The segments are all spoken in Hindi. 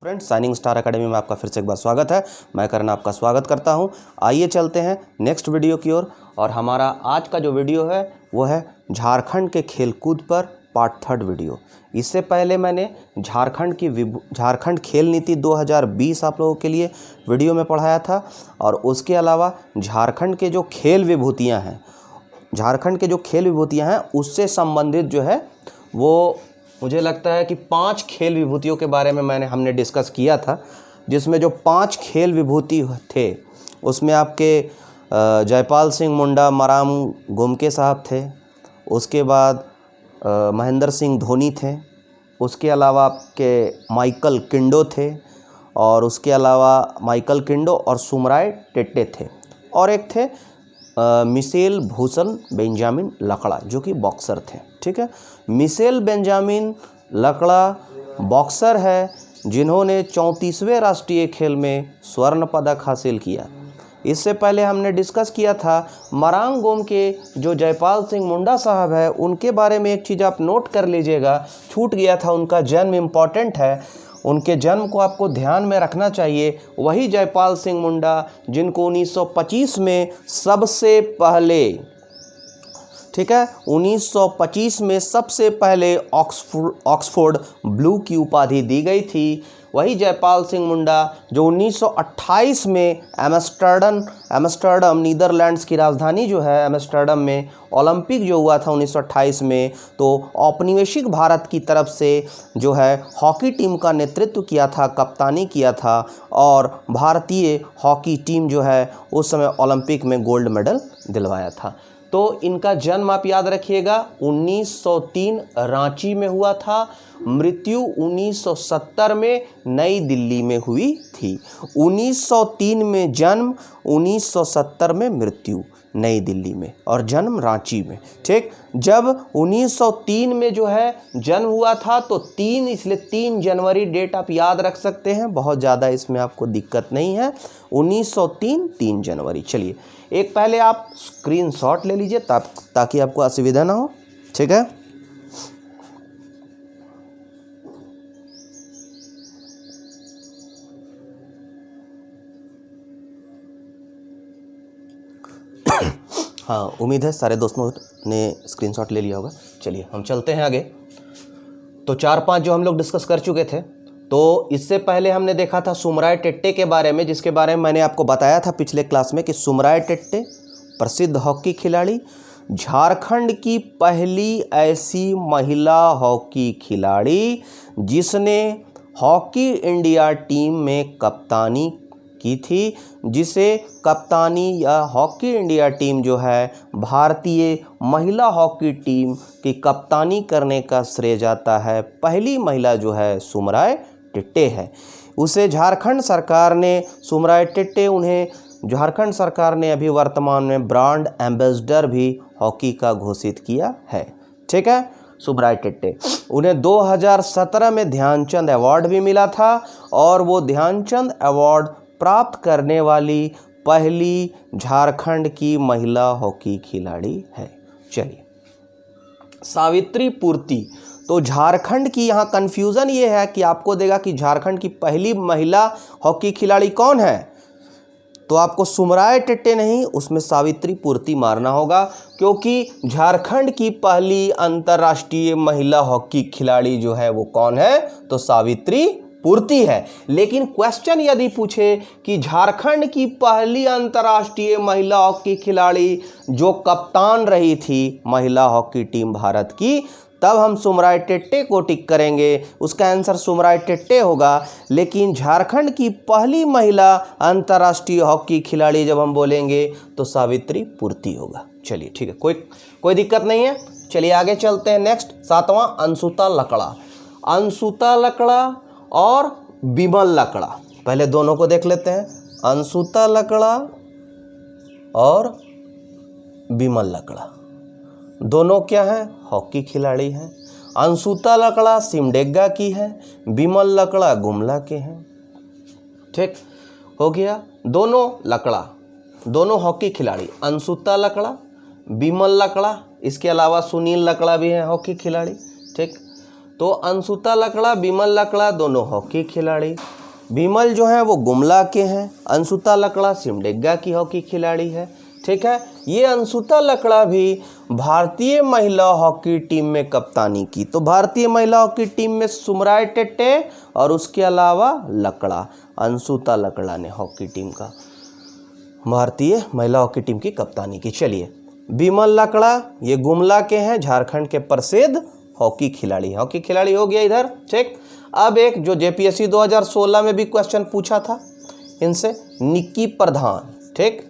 फ्रेंड्स, शाइनिंग स्टार एकेडमी में आपका फिर से एक बार स्वागत है। मैं करण आपका स्वागत करता हूं। आइए चलते हैं नेक्स्ट वीडियो की ओर। और हमारा आज का जो वीडियो है वो है झारखंड के खेलकूद पर पार्ट 3 वीडियो। इससे पहले मैंने झारखंड खेल नीति 2020 आप लोगों के लिए वीडियो में पढ़ाया था। और उसके अलावा झारखंड के जो खेल विभूतियाँ हैं उससे संबंधित जो है वो मुझे लगता है कि 5 खेल विभूतियों के बारे में हमने डिस्कस किया था, जिसमें जो 5 खेल विभूति थे उसमें आपके जयपाल सिंह मुंडा, मराम गोमके साहब थे। उसके बाद महेंद्र सिंह धोनी थे। उसके अलावा आपके माइकल किंडो थे। और उसके अलावा माइकल किंडो और सुमराय टेट्टे थे। और एक थे मिशेल भूषण बेंजामिन लकड़ा, जो कि बॉक्सर थे। ठीक है, मिशेल बेंजामिन लकड़ा बॉक्सर है जिन्होंने 34वें राष्ट्रीय खेल में स्वर्ण पदक हासिल किया। इससे पहले हमने डिस्कस किया था मरांग गोम के जो जयपाल सिंह मुंडा साहब है, उनके बारे में एक चीज़ आप नोट कर लीजिएगा, छूट गया था। उनका जन्म इम्पॉर्टेंट है, उनके जन्म को आपको ध्यान में रखना चाहिए। वही जयपाल सिंह मुंडा जिनको 1925 में सबसे पहले, ठीक है, 1925 में सबसे पहले ऑक्सफोर्ड ब्लू की उपाधि दी गई थी। वही जयपाल सिंह मुंडा जो 1928 में एम्स्टर्डम नीदरलैंड्स की राजधानी जो है एम्स्टर्डम में ओलंपिक जो हुआ था 1928 में, तो औपनिवेशिक भारत की तरफ से जो है हॉकी टीम का नेतृत्व किया था, कप्तानी किया था। और भारतीय हॉकी टीम जो है उस समय ओलंपिक में गोल्ड मेडल दिलवाया था। तो इनका जन्म आप याद रखिएगा 1903 रांची में हुआ था। मृत्यु 1970 में नई दिल्ली में हुई थी। 1903 में जन्म, 1970 में मृत्यु नई दिल्ली में, और जन्म रांची में। ठीक, जब 1903 में जो है जन्म हुआ था तो 3, इसलिए 3 जनवरी डेट आप याद रख सकते हैं, बहुत ज़्यादा इसमें आपको दिक्कत नहीं है। 1903 3 जनवरी। चलिए, एक पहले आप स्क्रीनशॉट ले लीजिए ताकि आपको असुविधा ना हो। ठीक है, हाँ, उम्मीद है सारे दोस्तों ने स्क्रीनशॉट ले लिया होगा। चलिए हम चलते हैं आगे। तो 4-5 जो हम लोग डिस्कस कर चुके थे। तो इससे पहले हमने देखा था सुमराय टेट्टे के बारे में, जिसके बारे में मैंने आपको बताया था पिछले क्लास में कि सुमराय टेट्टे प्रसिद्ध हॉकी खिलाड़ी, झारखंड की पहली ऐसी महिला हॉकी खिलाड़ी जिसने हॉकी इंडिया टीम में कप्तानी की थी, जिसे कप्तानी या हॉकी इंडिया टीम जो है भारतीय महिला हॉकी टीम की कप्तानी करने का श्रेय जाता है। पहली महिला जो है सुमराय टेट्टे है। उसे झारखंड सरकार ने, सुमराय टेट्टे, उन्हें झारखंड सरकार ने अभी वर्तमान में ब्रांड एम्बेसडर भी हॉकी का घोषित किया है। ठीक है, सुमराय टेट्टे, उन्हें 2017 में ध्यानचंद अवार्ड भी मिला था, और वो ध्यानचंद अवार्ड प्राप्त करने वाली पहली झारखंड की महिला हॉकी खिलाड़ी है। चलिए, सावित्री पूर्ति। तो झारखंड की यहाँ कन्फ्यूज़न ये है कि आपको देगा कि झारखंड की पहली महिला हॉकी खिलाड़ी कौन है, तो आपको सुमराय टेट्टे नहीं, उसमें सावित्री पूर्ति मारना होगा, क्योंकि झारखंड की पहली अंतर्राष्ट्रीय महिला हॉकी खिलाड़ी जो है वो कौन है, तो सावित्री पूर्ति है। लेकिन क्वेश्चन यदि पूछे कि झारखंड की पहली अंतर्राष्ट्रीय महिला हॉकी खिलाड़ी जो कप्तान रही थी महिला हॉकी टीम भारत की, तब हम सुमराय टेट्टे को टिक करेंगे, उसका आंसर सुमराय टेट्टे होगा। लेकिन झारखंड की पहली महिला अंतर्राष्ट्रीय हॉकी खिलाड़ी जब हम बोलेंगे तो सावित्री पूर्ति होगा। चलिए ठीक है, कोई दिक्कत नहीं है। चलिए आगे चलते हैं। नेक्स्ट 7वां अंशुता लकड़ा। अंशुता लकड़ा और बिमल लकड़ा, पहले दोनों को देख लेते हैं। अंशुता लकड़ा और बिमल लकड़ा दोनों क्या हैं, हॉकी खिलाड़ी हैं। अंशुता लकड़ा सिमडेगा की है, बिमल लकड़ा गुमला के हैं। ठीक हो गया, दोनों लकड़ा, दोनों हॉकी खिलाड़ी, अंशुता लकड़ा, बिमल लकड़ा। इसके अलावा सुनील लकड़ा भी हैं हॉकी खिलाड़ी। ठीक, तो अंशुता लकड़ा, बिमल लकड़ा दोनों हॉकी खिलाड़ी। बिमल जो है वो गुमला के हैं, अंशुता लकड़ा सिमडेगा की हॉकी खिलाड़ी है। ठीक है, ये अंशुता लकड़ा भी भारतीय महिला हॉकी टीम में कप्तानी की। तो भारतीय महिला हॉकी टीम में सुमराय टेट्टे और उसके अलावा लकड़ा, अंशुता लकड़ा ने हॉकी टीम का भारतीय महिला हॉकी टीम की कप्तानी की। चलिए, बिमल लकड़ा ये गुमला के हैं, झारखंड के प्रसिद्ध हॉकी खिलाड़ी। हॉकी खिलाड़ी हो गया इधर। ठीक, अब एक जो जेपीएससी 2016 में भी क्वेश्चन पूछा था इनसे, निक्की प्रधान। ठीक,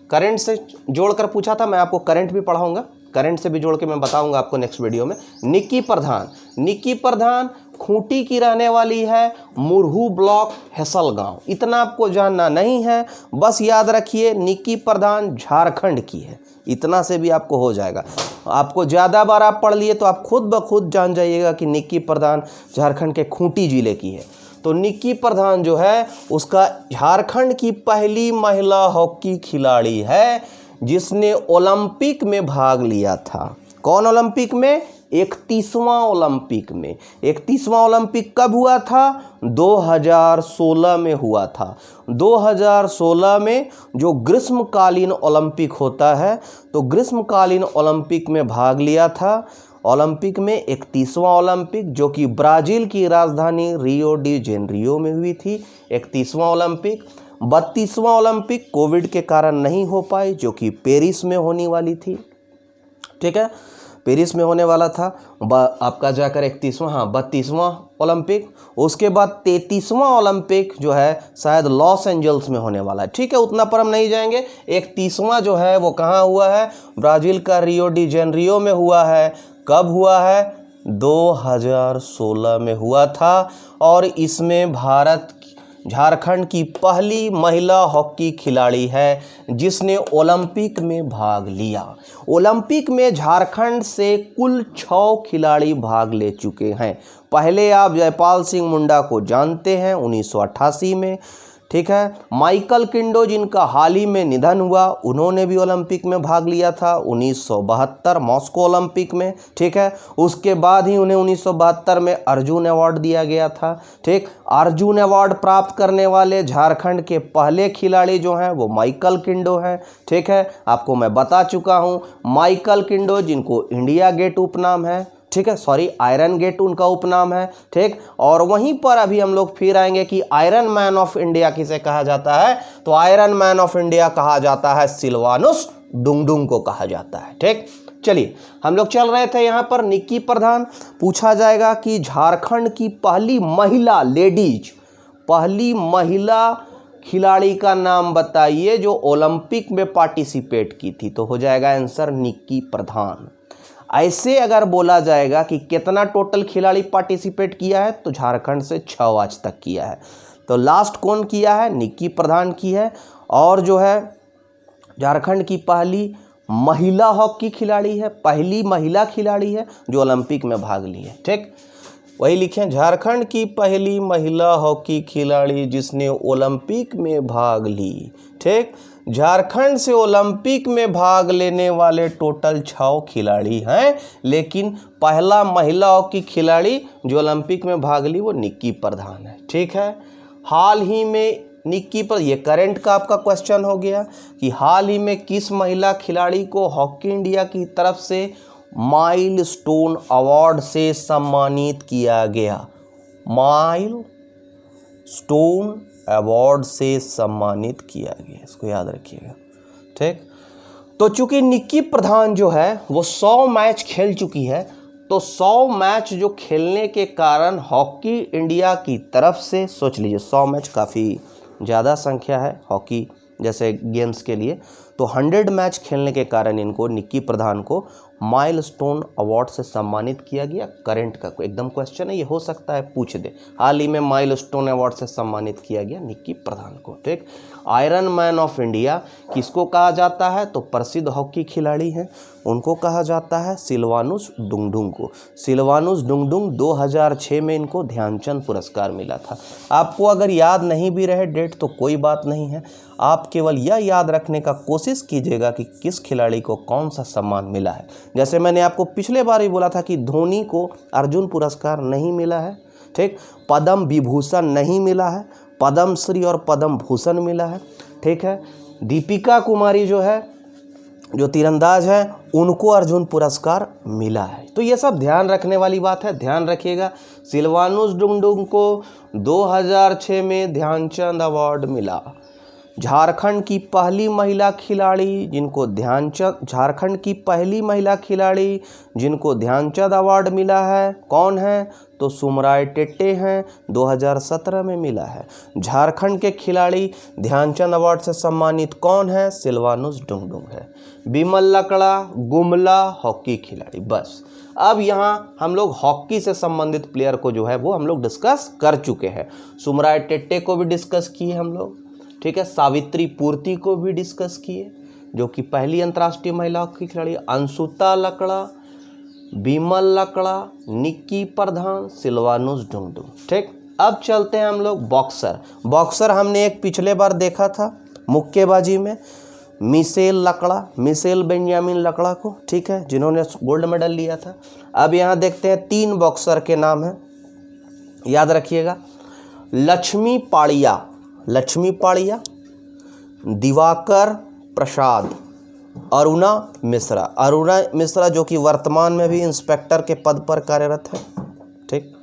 करंट से जोड़कर पूछा था, मैं आपको करंट भी पढ़ाऊंगा, करंट से भी जोड़ के मैं बताऊंगा आपको नेक्स्ट वीडियो में। निक्की प्रधान, निक्की प्रधान खूंटी की रहने वाली है, मुरहू ब्लॉक हेसलगांव। इतना आपको जानना नहीं है, बस याद रखिए निक्की प्रधान झारखंड की है, इतना से भी आपको हो जाएगा। आपको ज़्यादा बार आप पढ़ लिए तो आप खुद ब खुद जान जाइएगा कि निक्की प्रधान झारखंड के खूंटी जिले की है। तो निक्की प्रधान जो है उसका झारखंड की पहली महिला हॉकी खिलाड़ी है जिसने ओलंपिक में भाग लिया था। कौन ओलंपिक में? 31वां ओलंपिक में। 31वां ओलंपिक कब हुआ था? 2016 में हुआ था। 2016 में जो ग्रीष्मकालीन ओलंपिक होता है, तो ग्रीष्मकालीन ओलंपिक में भाग लिया था। ओलंपिक में 31वां ओलंपिक जो कि ब्राज़ील की राजधानी रियो डी जेनेरियो में हुई थी। 31वां ओलंपिक। 32वां ओलंपिक कोविड के कारण नहीं हो पाई, जो कि पेरिस में होने वाली थी। ठीक है, पेरिस में होने वाला था आपका जाकर 32वां ओलंपिक। उसके बाद 33वां ओलंपिक जो है शायद लॉस एंजल्स में होने वाला है। ठीक है, उतना पर हम नहीं जाएंगे। 31वां जो है वो कहाँ हुआ है? ब्राज़ील का रियो डी जेनेरियो में हुआ है। कब हुआ है? 2016 में हुआ था। और इसमें भारत झारखंड की पहली महिला हॉकी खिलाड़ी है जिसने ओलंपिक में भाग लिया। ओलंपिक में झारखंड से कुल 6 खिलाड़ी भाग ले चुके हैं। पहले आप जयपाल सिंह मुंडा को जानते हैं 1988 में। ठीक है, माइकल किंडो जिनका हाल ही में निधन हुआ, उन्होंने भी ओलंपिक में भाग लिया था 1972 मॉस्को ओलंपिक में। ठीक है, उसके बाद ही उन्हें 1972 में अर्जुन अवार्ड दिया गया था। ठीक, अर्जुन अवार्ड प्राप्त करने वाले झारखंड के पहले खिलाड़ी जो हैं वो माइकल किंडो हैं। ठीक है, आपको मैं बता चुका हूँ, माइकल किंडो जिनको इंडिया गेट उपनाम है। ठीक है, सॉरी, आयरन गेट उनका उपनाम है। ठीक, और वहीं पर अभी हम लोग फिर आएंगे कि आयरन मैन ऑफ इंडिया किसे कहा जाता है। तो आयरन मैन ऑफ इंडिया कहा जाता है सिल्वानुस डुंगडुंग को कहा जाता है। ठीक, चलिए, हम लोग चल रहे थे यहाँ पर निक्की प्रधान। पूछा जाएगा कि झारखंड की पहली महिला पहली महिला खिलाड़ी का नाम बताइए जो ओलंपिक में पार्टिसिपेट की थी। तो हो जाएगा आंसर निक्की प्रधान। ऐसे अगर बोला जाएगा कि कितना टोटल खिलाड़ी पार्टिसिपेट किया है, तो झारखंड से 6 आज तक किया है। तो लास्ट कौन किया है? निक्की प्रधान की है। और जो है झारखंड की पहली महिला हॉकी खिलाड़ी है, पहली महिला खिलाड़ी है जो ओलंपिक में भाग ली है। ठीक, वही लिखें, झारखंड की पहली महिला हॉकी खिलाड़ी जिसने ओलंपिक में भाग ली। ठीक, झारखंड से ओलंपिक में भाग लेने वाले टोटल 6 खिलाड़ी हैं, लेकिन पहला महिला हॉकी खिलाड़ी जो ओलंपिक में भाग ली वो निक्की प्रधान है। ठीक है, हाल ही में निक्की पर, ये करंट का आपका क्वेश्चन हो गया कि हाल ही में किस महिला खिलाड़ी को हॉकी इंडिया की तरफ से माइलस्टोन अवार्ड से सम्मानित किया गया? माइलस्टोन अवार्ड से सम्मानित किया गया, इसको याद रखिएगा। ठीक, तो चूंकि निक्की प्रधान जो है वो 100 मैच खेल चुकी है, तो 100 मैच जो खेलने के कारण हॉकी इंडिया की तरफ से, सोच लीजिए 100 मैच काफ़ी ज़्यादा संख्या है हॉकी जैसे गेम्स के लिए, तो 100 मैच खेलने के कारण इनको, निक्की प्रधान को माइलस्टोन अवार्ड से सम्मानित किया गया। करंट का एकदम क्वेश्चन है, ये हो सकता है पूछ दे। हाल ही में माइलस्टोन अवार्ड से सम्मानित किया गया निक्की प्रधान को। ठीक, आयरन मैन ऑफ इंडिया किसको कहा जाता है? तो प्रसिद्ध हॉकी खिलाड़ी हैं उनको कहा जाता है सिल्वानुस डुंगडुंग को। सिल्वानुस डुंगडुंग 2006 में इनको ध्यानचंद पुरस्कार मिला था। आपको अगर याद नहीं भी रहे डेट तो कोई बात नहीं है, आप केवल यह याद रखने का कोशिश कीजिएगा कि किस खिलाड़ी को कौन सा सम्मान मिला है। जैसे मैंने आपको पिछले बार ही बोला था कि धोनी को अर्जुन पुरस्कार नहीं मिला है, ठीक, पद्म विभूषण नहीं मिला है, पद्म श्री और पद्म भूषण मिला है, ठीक है। दीपिका कुमारी जो है, जो तीरंदाज है, उनको अर्जुन पुरस्कार मिला है। तो ये सब ध्यान रखने वाली बात है, ध्यान रखिएगा। सिल्वानुस डुंगडुंग को 2006 में ध्यानचंद अवार्ड मिला। झारखंड की पहली महिला खिलाड़ी जिनको ध्यानचंद अवार्ड मिला है, कौन है? तो सुमराय टेटे हैं, 2017 में मिला है। झारखंड के खिलाड़ी ध्यानचंद अवार्ड से सम्मानित कौन है? सिल्वानुस डुंगडुंग है। बिमल लकड़ा गुमला हॉकी खिलाड़ी। बस अब यहाँ हम लोग हॉकी से संबंधित प्लेयर को जो है वो हम लोग डिस्कस कर चुके हैं। सुमराय टेटे को भी डिस्कस किए हम लोग, ठीक है। सावित्री पूर्ति को भी डिस्कस किए, जो कि पहली अंतर्राष्ट्रीय महिला हॉकी खिलाड़ी। अंशुता लकड़ा, बिमल लकड़ा, निक्की प्रधान, सिल्वानुस डुंगडुंग, ठीक। अब चलते हैं हम लोग बॉक्सर हमने एक पिछले बार देखा था मुक्केबाजी में, मिशेल बेंजामिन लकड़ा को, ठीक है, जिन्होंने गोल्ड मेडल लिया था। अब यहाँ देखते हैं 3 बॉक्सर के नाम हैं, याद रखिएगा। लक्ष्मी पाड़िया, दिवाकर प्रसाद, अरुणा मिश्रा जो कि वर्तमान में भी इंस्पेक्टर के पद पर कार्यरत है, ठीक।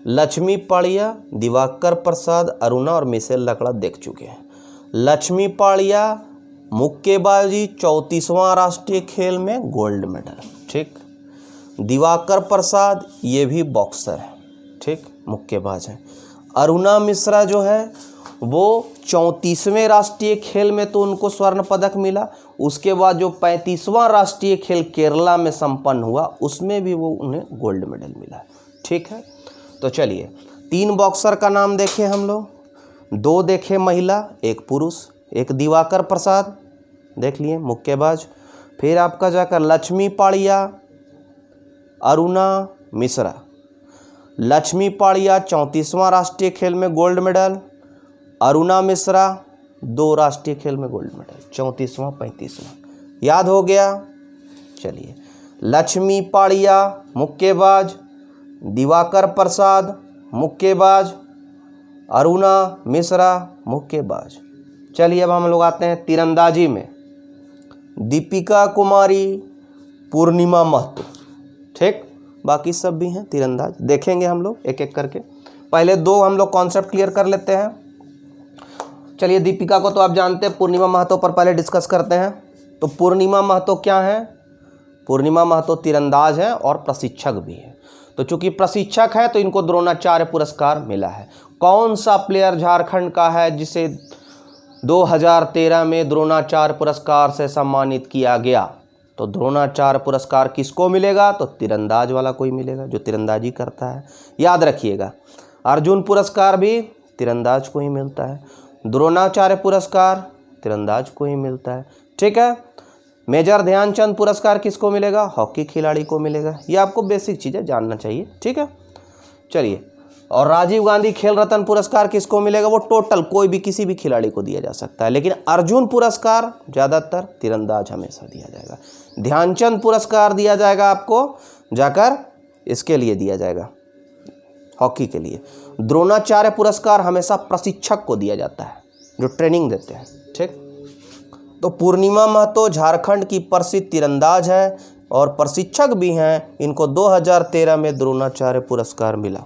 लक्ष्मी पाड़िया, दिवाकर प्रसाद, अरुणा और मिशेल लकड़ा देख चुके हैं। लक्ष्मी पाड़िया मुक्केबाजी 34वां राष्ट्रीय खेल में गोल्ड मेडल, ठीक। दिवाकर प्रसाद ये भी बॉक्सर है, ठीक, मुक्केबाज है। अरुणा मिश्रा जो है वो 34वें राष्ट्रीय खेल में तो उनको स्वर्ण पदक मिला, उसके बाद जो 35वां राष्ट्रीय खेल केरला में संपन्न हुआ उसमें भी वो उन्हें गोल्ड मेडल मिला, ठीक है। तो चलिए 3 बॉक्सर का नाम देखें हम लोग, 2 देखें महिला, 1 पुरुष। एक दिवाकर प्रसाद देख लिए मुक्केबाज, फिर आपका जाकर लक्ष्मी पाड़िया, अरुणा मिश्रा। लक्ष्मी पाड़िया 34वां राष्ट्रीय खेल में गोल्ड मेडल, अरुणा मिश्रा 2 राष्ट्रीय खेल में गोल्ड मेडल, 34वां 35वां, याद हो गया। चलिए लक्ष्मी पाड़िया मुक्केबाज, दिवाकर प्रसाद मुक्केबाज, अरुणा मिश्रा मुक्केबाज। चलिए अब हम लोग आते हैं तीरंदाजी में। दीपिका कुमारी, पूर्णिमा महतो, ठीक, बाकी सब भी हैं तीरंदाज, देखेंगे हम लोग एक एक करके। पहले 2 हम लोग कॉन्सेप्ट क्लियर कर लेते हैं। चलिए दीपिका को तो आप जानते हैं, पूर्णिमा महतो पर पहले डिस्कस करते हैं। तो पूर्णिमा महतो क्या है? पूर्णिमा महतो तीरंदाज हैं और प्रशिक्षक भी है। तो चूंकि प्रशिक्षक है तो इनको द्रोणाचार्य पुरस्कार मिला है। कौन सा प्लेयर झारखंड का है जिसे 2013 में द्रोणाचार्य पुरस्कार से सम्मानित किया गया? तो द्रोणाचार्य पुरस्कार किसको मिलेगा? तो तीरंदाज वाला कोई मिलेगा जो तीरंदाजी करता है, याद रखिएगा। अर्जुन पुरस्कार भी तीरंदाज को ही मिलता है, द्रोणाचार्य पुरस्कार तीरंदाज को ही मिलता है, ठीक है। मेजर ध्यानचंद पुरस्कार किसको मिलेगा? हॉकी खिलाड़ी को मिलेगा। ये आपको बेसिक चीज़ें जानना चाहिए, ठीक है। चलिए, और राजीव गांधी खेल रत्न पुरस्कार किसको मिलेगा? वो टोटल कोई भी किसी भी खिलाड़ी को दिया जा सकता है, लेकिन अर्जुन पुरस्कार ज़्यादातर तीरंदाज हमेशा दिया जाएगा। ध्यानचंद पुरस्कार दिया जाएगा आपको जाकर इसके लिए दिया जाएगा, हॉकी के लिए। द्रोणाचार्य पुरस्कार हमेशा प्रशिक्षक को दिया जाता है जो ट्रेनिंग देते हैं, ठीक। तो पूर्णिमा महतो झारखंड की प्रसिद्ध तीरंदाज है और प्रशिक्षक भी हैं। इनको 2013 में द्रोणाचार्य पुरस्कार मिला,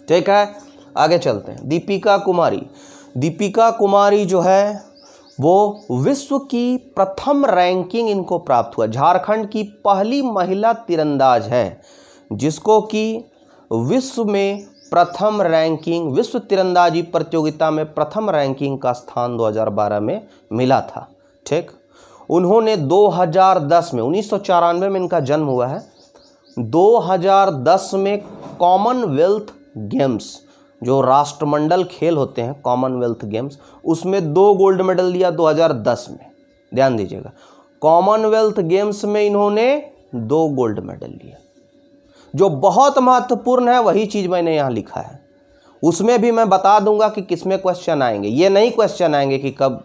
ठीक है। आगे चलते हैं। दीपिका कुमारी जो है वो विश्व की प्रथम रैंकिंग इनको प्राप्त हुआ। झारखंड की पहली महिला तीरंदाज है जिसको कि विश्व में प्रथम रैंकिंग, विश्व तीरंदाजी प्रतियोगिता में प्रथम रैंकिंग का स्थान 2012 में मिला था, ठीक। उन्होंने 2010 में, 1994 में इनका जन्म हुआ है, 2010 में कॉमनवेल्थ गेम्स जो राष्ट्रमंडल खेल होते हैं, कॉमनवेल्थ गेम्स, उसमें 2 गोल्ड मेडल लिया 2010 में, ध्यान दीजिएगा। कॉमनवेल्थ गेम्स में इन्होंने 2 गोल्ड मेडल लिए। जो बहुत महत्वपूर्ण है वही चीज़ मैंने यहाँ लिखा है, उसमें भी मैं बता दूंगा कि किसमें क्वेश्चन आएंगे। ये नहीं क्वेश्चन आएंगे कि कब,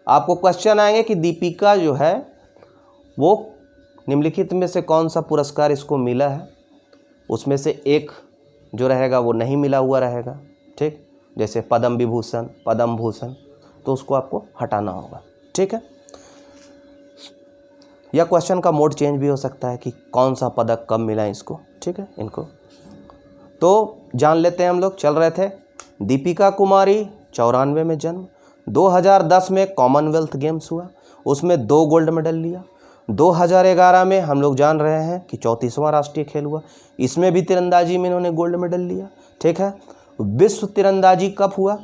आपको क्वेश्चन आएंगे कि दीपिका जो है वो निम्नलिखित में से कौन सा पुरस्कार इसको मिला है, उसमें से एक जो रहेगा वो नहीं मिला हुआ रहेगा, ठीक। जैसे पद्म विभूषण, पद्म भूषण, तो उसको आपको हटाना होगा, ठीक है। या क्वेश्चन का मोड चेंज भी हो सकता है कि कौन सा पदक कब मिला इसको, ठीक है। इनको तो जान लेते हैं हम लोग। चल रहे थे दीपिका कुमारी 94 में जन्म, 2010 में कॉमनवेल्थ गेम्स हुआ, उसमें 2 गोल्ड मेडल लिया। 2011 में हम लोग जान रहे हैं कि 34वां राष्ट्रीय खेल हुआ, इसमें भी तीरंदाजी में इन्होंने गोल्ड मेडल लिया, ठीक है। विश्व तीरंदाजी कप हुआ,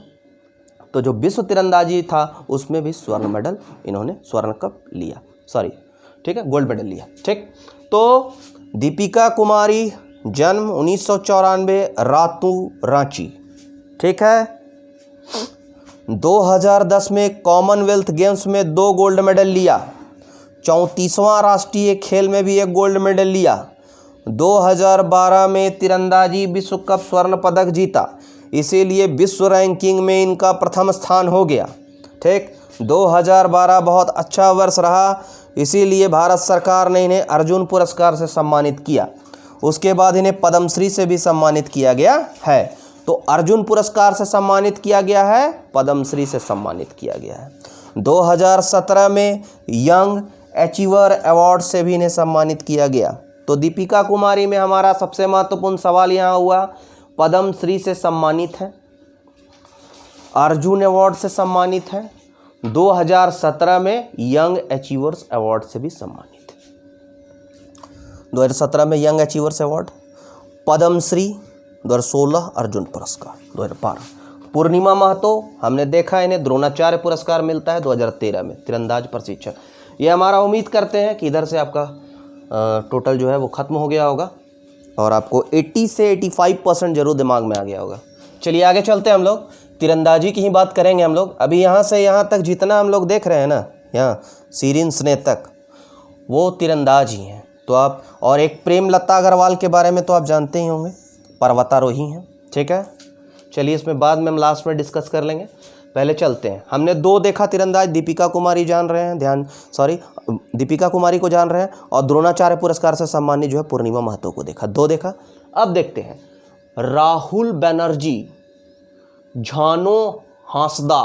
तो जो विश्व तीरंदाजी था उसमें भी स्वर्ण मेडल इन्होंने, स्वर्ण कप लिया, सॉरी, ठीक है, गोल्ड मेडल लिया, ठीक। तो दीपिका कुमारी जन्म 1994, रातू, रांची, ठीक है। 2010 में कॉमनवेल्थ गेम्स में 2 गोल्ड मेडल लिया, 34वां राष्ट्रीय खेल में भी 1 गोल्ड मेडल लिया। 2012 में तीरंदाजी विश्व कप स्वर्ण पदक जीता, इसीलिए विश्व रैंकिंग में इनका प्रथम स्थान हो गया, ठीक। 2012 बहुत अच्छा वर्ष रहा, इसीलिए भारत सरकार ने इन्हें अर्जुन पुरस्कार से सम्मानित किया। उसके बाद इन्हें पद्मश्री से भी सम्मानित किया गया है। तो अर्जुन पुरस्कार से सम्मानित किया गया है, पद्मश्री से सम्मानित किया गया है। 2017 में यंग अचीवर अवार्ड से भी इन्हें सम्मानित किया गया। तो दीपिका कुमारी में हमारा सबसे महत्वपूर्ण सवाल यहाँ हुआ, पद्मश्री से सम्मानित है, अर्जुन अवार्ड से सम्मानित है, 2017 में यंग अचीवर्स अवार्ड से भी सम्मानित है। 2017 में young achievers award, Padma Shri, 2016 Arjun पुरस्कार, 2012। पूर्णिमा महतो हमने देखा, इन्हें द्रोणाचार्य पुरस्कार मिलता है 2013 में, तीरंदाज प्रशिक्षण। ये हमारा उम्मीद करते हैं कि इधर से आपका टोटल जो है वो ख़त्म हो गया होगा और आपको 80 से 85% जरूर दिमाग में आ गया होगा। चलिए आगे चलते हैं हम लोग, तीरंदाजी की ही बात करेंगे हम लोग। अभी यहाँ से यहाँ तक जितना हम लोग देख रहे हैं ना, यहाँ सीरीन स्नेह तक, वो तीरंदाज ही हैं। तो आप, और एक प्रेमलता अग्रवाल के बारे में तो आप जानते ही होंगे, पर्वतारोही हैं, ठीक है। चलिए इसमें बाद में हम लास्ट में डिस्कस कर लेंगे, पहले चलते हैं। हमने 2 देखा तीरंदाज, दीपिका कुमारी जान रहे हैं, दीपिका कुमारी को जान रहे हैं, और द्रोणाचार्य पुरस्कार से सम्मानित जो है पूर्णिमा महतो को देखा, 2 देखा। अब देखते हैं राहुल बनर्जी, झानो हांसदा,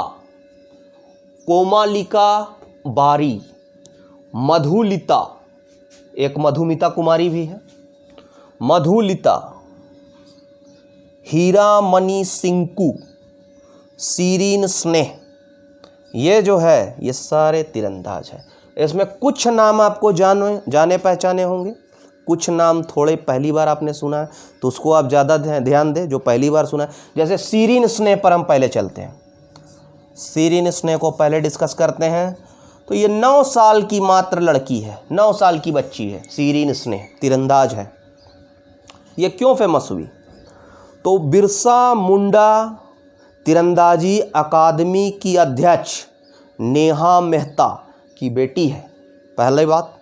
कोमालिका बारी, मधुलिता, एक मधुमिता कुमारी भी है, मधुलिता, हीरामणि सिंकू, सीरीन स्नेह, ये जो है ये सारे तीरंदाज हैं। इसमें कुछ नाम आपको जाने पहचाने होंगे, कुछ नाम थोड़े पहली बार आपने सुना है, तो उसको आप ज़्यादा ध्यान दें जो पहली बार सुना है। जैसे सीरीन स्नेह पर हम पहले चलते हैं, सीरीन स्नेह को पहले डिस्कस करते हैं। तो ये 9 साल की मात्र लड़की है, 9 साल की बच्ची है, सीरीन स्नेह, तीरंदाज है। ये क्यों फेमस हुई? तो बिरसा मुंडा तीरंदाजी अकादमी की अध्यक्ष नेहा मेहता की बेटी है। पहली बात,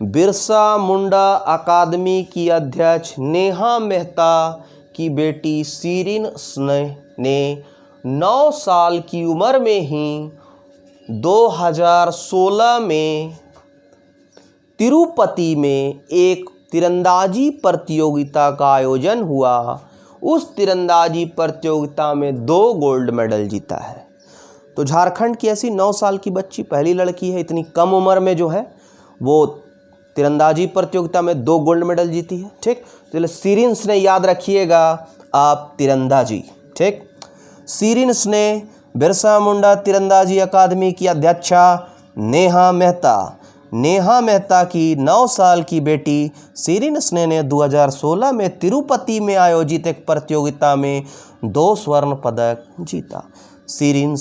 बिरसा मुंडा अकादमी की अध्यक्ष नेहा मेहता की बेटी सीरीन स्नेह ने 9 साल की उम्र में ही 2016 में तिरुपति में एक तीरंदाजी प्रतियोगिता का आयोजन हुआ। उस तीरंदाजी प्रतियोगिता में 2 गोल्ड मेडल जीता है। तो झारखंड की ऐसी 9 साल की बच्ची, पहली लड़की है इतनी कम उम्र में जो है वो तीरंदाजी प्रतियोगिता में 2 गोल्ड मेडल जीती है, ठीक। तो सीरीन स्नेह याद रखिएगा आप, तीरंदाजी, ठीक। सीरीन स्नेह बिरसा मुंडा तीरंदाजी अकादमी की अध्यक्षा नेहा मेहता की 9 साल की बेटी सीरीन स्नेह ने 2016 में तिरुपति में आयोजित एक प्रतियोगिता में 2 स्वर्ण पदक जीता। सीरीन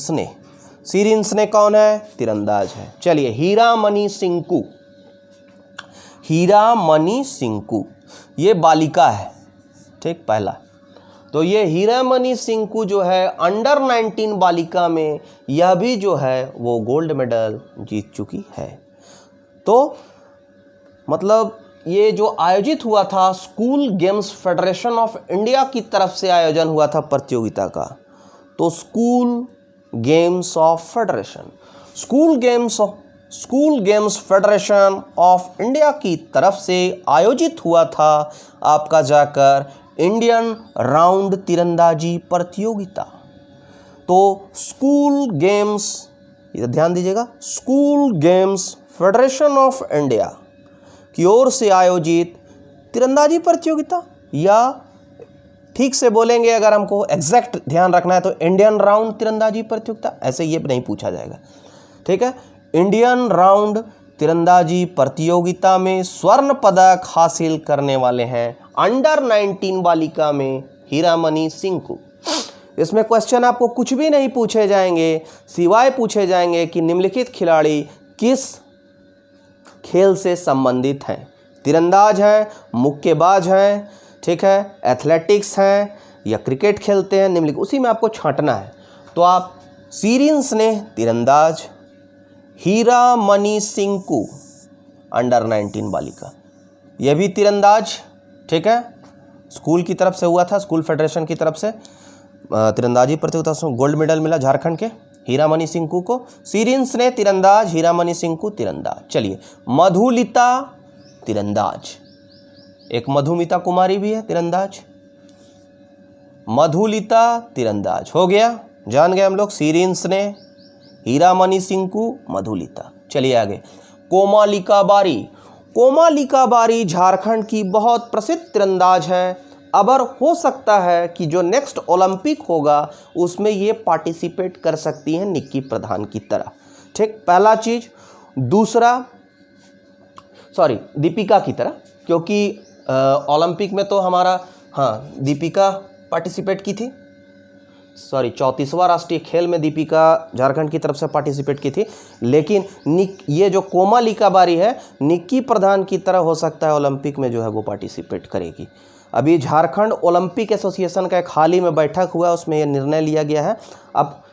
स्नेह कौन है? तीरंदाज है। चलिए हीरामणि सिंकू ये बालिका है, ठीक। पहला तो ये हीरामणि सिंकू जो है अंडर 19 बालिका में यह भी जो है वो गोल्ड मेडल जीत चुकी है। तो मतलब ये जो आयोजित हुआ था school games federation of India की तरफ से आयोजन हुआ था प्रतियोगिता का। तो school games of federation, school games federation of India की तरफ से आयोजित हुआ था आपका जाकर इंडियन राउंड तीरंदाजी प्रतियोगिता। तो स्कूल गेम्स, इधर ध्यान दीजिएगा, school games federation of India की ओर से आयोजित तीरंदाजी प्रतियोगिता, या ठीक से बोलेंगे अगर हमको एग्जैक्ट ध्यान रखना है तो इंडियन राउंड तीरंदाजी प्रतियोगिता, ऐसे ये नहीं पूछा जाएगा, ठीक है। इंडियन राउंड तीरंदाजी प्रतियोगिता में स्वर्ण पदक हासिल करने वाले हैं अंडर 19 बालिका में हीरामणि सिंकू। इसमें क्वेश्चन आपको कुछ भी नहीं पूछे जाएंगे, सिवाय पूछे जाएंगे कि निम्नलिखित खिलाड़ी किस खेल से संबंधित हैं। तीरंदाज हैं, मुक्केबाज हैं, ठीक है, एथलेटिक्स हैं या क्रिकेट खेलते हैं, निम्नलिखित उसी में आपको छांटना है। तो आप सीरीन स्नेह तीरंदाज, हीरामणि सिंकू अंडर 19 बालिका, यह भी तीरंदाज, ठीक है, स्कूल की तरफ से हुआ था, स्कूल फेडरेशन की तरफ से तीरंदाजी प्रतियोगिता से गोल्ड मेडल मिला झारखंड के हीरामणि सिंकू को। सीरीन स्नेह तीरंदाज, हीरामणि सिंकू तीरंदाज। चलिए, मधुलिता तीरंदाज, एक मधुमिता कुमारी भी है तीरंदाज, मधुलिता तीरंदाज हो गया, जान गए हम लोग, सीरीन स्नेह, हीरामणि सिंकू, मधुलिता। चलिए आगे, कोमालिका बारी, कोमालिका बारी झारखंड की बहुत प्रसिद्ध तीरंदाज है। अबर हो सकता है कि जो नेक्स्ट ओलंपिक होगा उसमें ये पार्टिसिपेट कर सकती हैं निक्की प्रधान की तरह, ठीक, पहला चीज। दूसरा, सॉरी, दीपिका की तरह, क्योंकि ओलंपिक में तो हमारा, हाँ, दीपिका पार्टिसिपेट की थी, सॉरी 34वां राष्ट्रीय खेल में दीपिका झारखंड की तरफ से पार्टिसिपेट की थी। लेकिन ये जो कोमालिका बारी है निक्की प्रधान की तरह हो सकता है ओलंपिक में जो है वो पार्टिसिपेट करेगी। अभी झारखंड ओलंपिक एसोसिएशन का एक हाल ही में बैठक हुआ, उसमें ये निर्णय लिया गया है। अब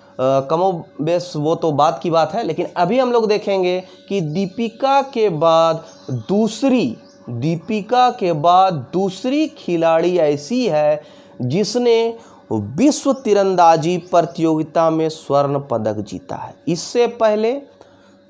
कमोबेश वो तो बात की बात है, लेकिन अभी हम लोग देखेंगे कि दीपिका के बाद दूसरी खिलाड़ी ऐसी है जिसने विश्व तीरंदाजी प्रतियोगिता में स्वर्ण पदक जीता है। इससे पहले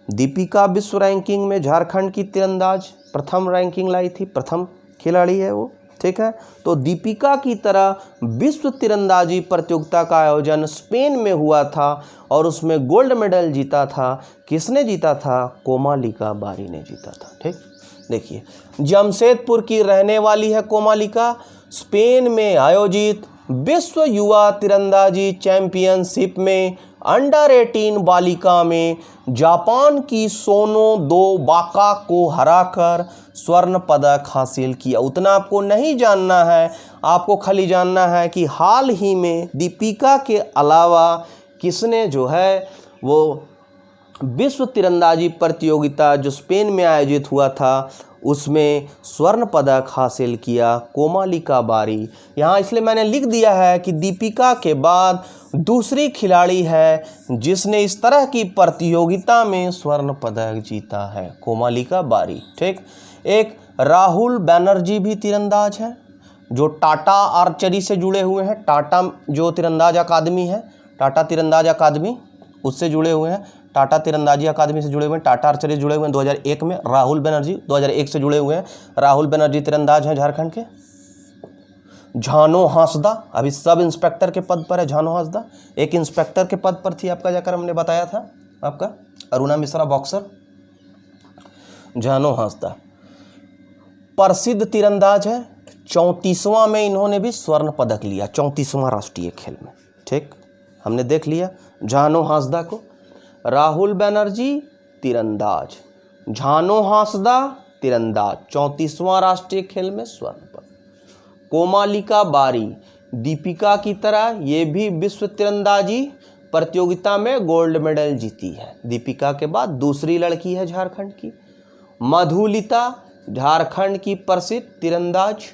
दीपिका विश्व रैंकिंग में झारखंड की तीरंदाज प्रथम रैंकिंग लाई थी, प्रथम खिलाड़ी है वो, ठीक है। तो दीपिका की तरह विश्व तीरंदाजी प्रतियोगिता का आयोजन स्पेन में हुआ था और उसमें गोल्ड मेडल जीता था। किसने जीता था? कोमालिका बारी ने जीता था, ठीक। देखिए, जमशेदपुर की रहने वाली है कोमालिका। स्पेन में आयोजित विश्व युवा तीरंदाजी चैंपियनशिप में अंडर 18 बालिका में जापान की सोनो दो बाका को हराकर स्वर्ण पदक हासिल किया। उतना आपको नहीं जानना है, आपको खाली जानना है कि हाल ही में दीपिका के अलावा किसने जो है वो विश्व तीरंदाजी प्रतियोगिता जो स्पेन में आयोजित हुआ था उसमें स्वर्ण पदक हासिल किया। कोमालिका बारी, यहाँ इसलिए मैंने लिख दिया है कि दीपिका के बाद दूसरी खिलाड़ी है जिसने इस तरह की प्रतियोगिता में स्वर्ण पदक जीता है, कोमालिका बारी, ठीक। एक राहुल बनर्जी भी तीरंदाज है जो टाटा आर्चरी से जुड़े हुए हैं। टाटा जो तीरंदाज अकादमी है, टाटा तीरंदाज अकादमी, उससे जुड़े हुए हैं, टाटा तीरंदाजी अकादमी से जुड़े हुए हैं, टाटा आर्चरी जुड़े हुए हैं 2001 में। राहुल बनर्जी 2001 से जुड़े हुए हैं। राहुल बनर्जी तीरंदाज हैं झारखंड के। झानो हांसदा अभी सब इंस्पेक्टर के पद पर है। झानो हांसदा एक इंस्पेक्टर के पद पर थी, आपका जाकर हमने बताया था आपका। अरुणा मिश्रा बॉक्सर। झानो हांसदा प्रसिद्ध तीरंदाज है। 34वां में इन्होंने भी स्वर्ण पदक लिया, 34वां राष्ट्रीय खेल में, ठीक। हमने देख लिया झानो हांसदा को। राहुल बनर्जी तीरंदाज, झानो हांसदा तीरंदाज, 34वां राष्ट्रीय खेल में स्वर्ण पदक। कोमालिका बारी दीपिका की तरह ये भी विश्व तीरंदाजी प्रतियोगिता में गोल्ड मेडल जीती है। दीपिका के बाद दूसरी लड़की है झारखंड की। मधुलिता झारखंड की प्रसिद्ध तीरंदाज।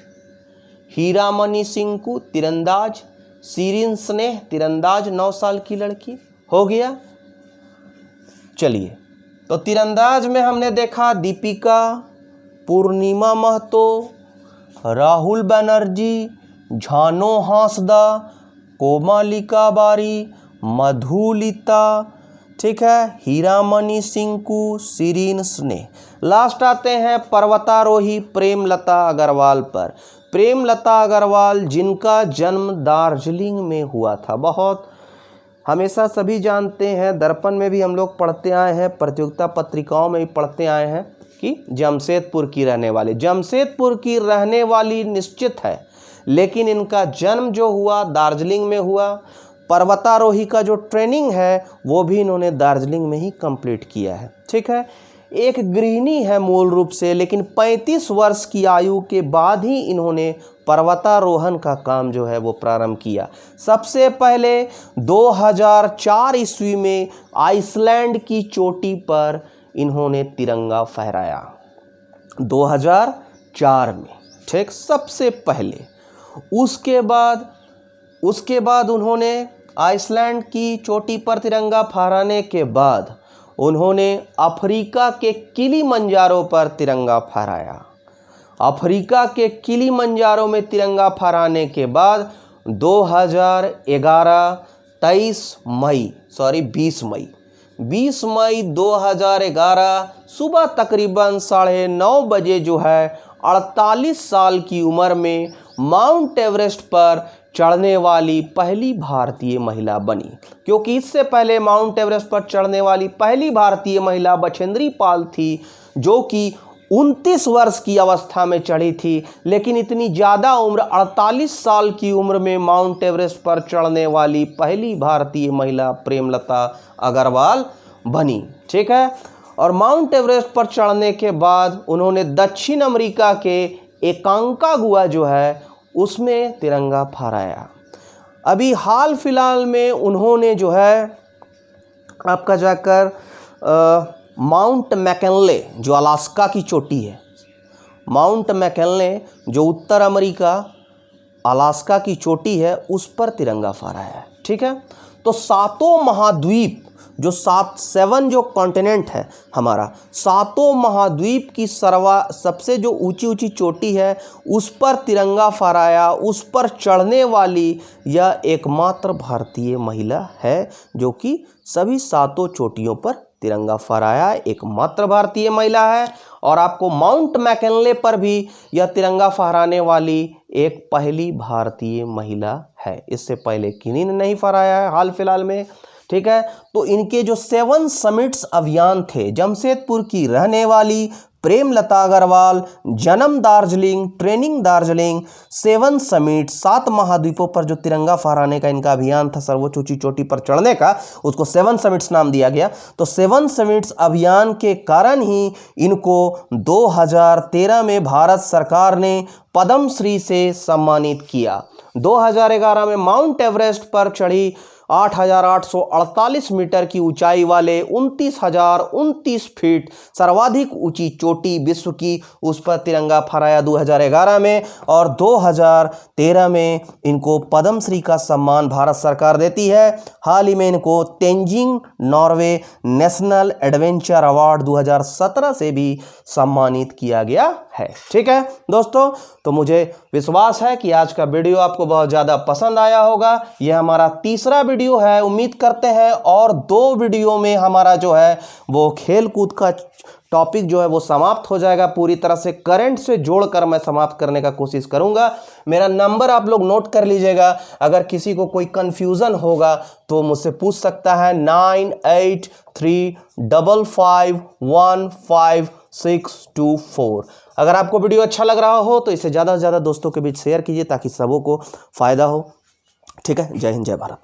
हीरामणि सिंकू तीरंदाज। सीरीन स्नेह तीरंदाज 9 साल की लड़की। हो गया। चलिए तो तीरंदाज में हमने देखा दीपिका, पूर्णिमा महतो, राहुल बनर्जी, झानो हांसदा, कोमलिका बारी, मधुलिता, ठीक है, हीरामणि सिंकू, शिरीन स्नेह। लास्ट आते हैं पर्वतारोही प्रेमलता अग्रवाल पर। प्रेमलता अग्रवाल जिनका जन्म दार्जिलिंग में हुआ था। बहुत हमेशा सभी जानते हैं, दर्पण में भी हम लोग पढ़ते आए हैं, प्रतियोगिता पत्रिकाओं में भी पढ़ते आए हैं कि जमशेदपुर की रहने वाली, जमशेदपुर की रहने वाली निश्चित है, लेकिन इनका जन्म जो हुआ दार्जिलिंग में हुआ। पर्वतारोही का जो ट्रेनिंग है वो भी इन्होंने दार्जिलिंग में ही कंप्लीट किया है, ठीक है। एक गृहिणी है मूल रूप से, लेकिन 35 वर्ष की आयु के बाद ही इन्होंने पर्वतारोहण का काम जो है वो प्रारंभ किया। सबसे पहले 2004 ईस्वी में आइसलैंड की चोटी पर इन्होंने तिरंगा फहराया, 2004 में, ठीक, सबसे पहले। उसके बाद उन्होंने आइसलैंड की चोटी पर तिरंगा फहराने के बाद उन्होंने अफ्रीका के किलिमंजारो पर तिरंगा फहराया। अफ्रीका के किलिमंजारो में तिरंगा फहराने के बाद 20 मई 2011 सुबह तकरीबन 9:30 बजे जो है 48 साल की उम्र में माउंट एवरेस्ट पर चढ़ने वाली पहली भारतीय महिला बनी। क्योंकि इससे पहले माउंट एवरेस्ट पर चढ़ने वाली पहली भारतीय महिला बछेंद्री पाल थी, जो कि 29 वर्ष की अवस्था में चढ़ी थी, लेकिन इतनी ज़्यादा उम्र 48 साल की उम्र में माउंट एवरेस्ट पर चढ़ने वाली पहली भारतीय महिला प्रेमलता अग्रवाल बनी, ठीक है। और माउंट एवरेस्ट पर चढ़ने के बाद उन्होंने दक्षिण अमेरिका के एकांकागुआ जो है उसमें तिरंगा फहराया। अभी हाल फिलहाल में उन्होंने जो है आपका जाकर माउंट मैकिनले जो अलास्का की चोटी है, माउंट मैकिनले जो उत्तर अमेरिका अलास्का की चोटी है, उस पर तिरंगा फहराया है, ठीक है। तो सातों महाद्वीप जो 7 जो कॉन्टिनेंट है हमारा, सातों महाद्वीप की सबसे जो ऊंची चोटी है उस पर तिरंगा फहराया। उस पर चढ़ने वाली यह एकमात्र भारतीय महिला है जो कि सभी 7 चोटियों पर तिरंगा फहराया, एकमात्र भारतीय महिला है। और आपको माउंट मैकिनले पर भी यह तिरंगा फहराने वाली एक पहली भारतीय महिला है। इससे पहले किन्हीं ने नहीं फहराया है हाल फिलहाल में, ठीक है। तो इनके जो 7 समिट्स अभियान थे, जमशेदपुर की रहने वाली प्रेमलता अग्रवाल, जन्म दार्जिलिंग, ट्रेनिंग दार्जिलिंग, 7 समिट, 7 महाद्वीपों पर जो तिरंगा फहराने का इनका अभियान था, सर्वोच्च ऊंची चोटी पर चढ़ने का, उसको 7 समिट्स नाम दिया गया। तो 7 समिट्स अभियान के कारण ही इनको 2013 में भारत सरकार ने पद्मश्री से सम्मानित किया। 2011 में माउंट एवरेस्ट पर चढ़ी 8,848 मीटर की ऊंचाई वाले 29,029 फीट सर्वाधिक ऊंची चोटी विश्व की, उस पर तिरंगा फहराया 2011 में। और 2013 में इनको पद्मश्री का सम्मान भारत सरकार देती है। हाल ही में इनको Tenzing Norway national adventure award 2017 से भी सम्मानित किया गया है, ठीक है दोस्तों। तो मुझे विश्वास है कि आज का वीडियो आपको बहुत ज़्यादा पसंद आया होगा। यह हमारा तीसरा वीडियो है, उम्मीद करते हैं और 2 वीडियो में हमारा जो है वो खेल कूद का टॉपिक जो है वो समाप्त हो जाएगा। पूरी तरह से करंट से जोड़कर मैं समाप्त करने का कोशिश करूंगा। मेरा नंबर आप लोग नोट कर लीजिएगा, अगर किसी को कोई कंफ्यूजन होगा तो मुझसे पूछ सकता है। 9835515624। अगर आपको वीडियो अच्छा लग रहा हो तो इसे ज़्यादा से ज़्यादा दोस्तों के बीच शेयर कीजिए ताकि सबों को फ़ायदा हो, ठीक है। जय हिंद, जय भारत।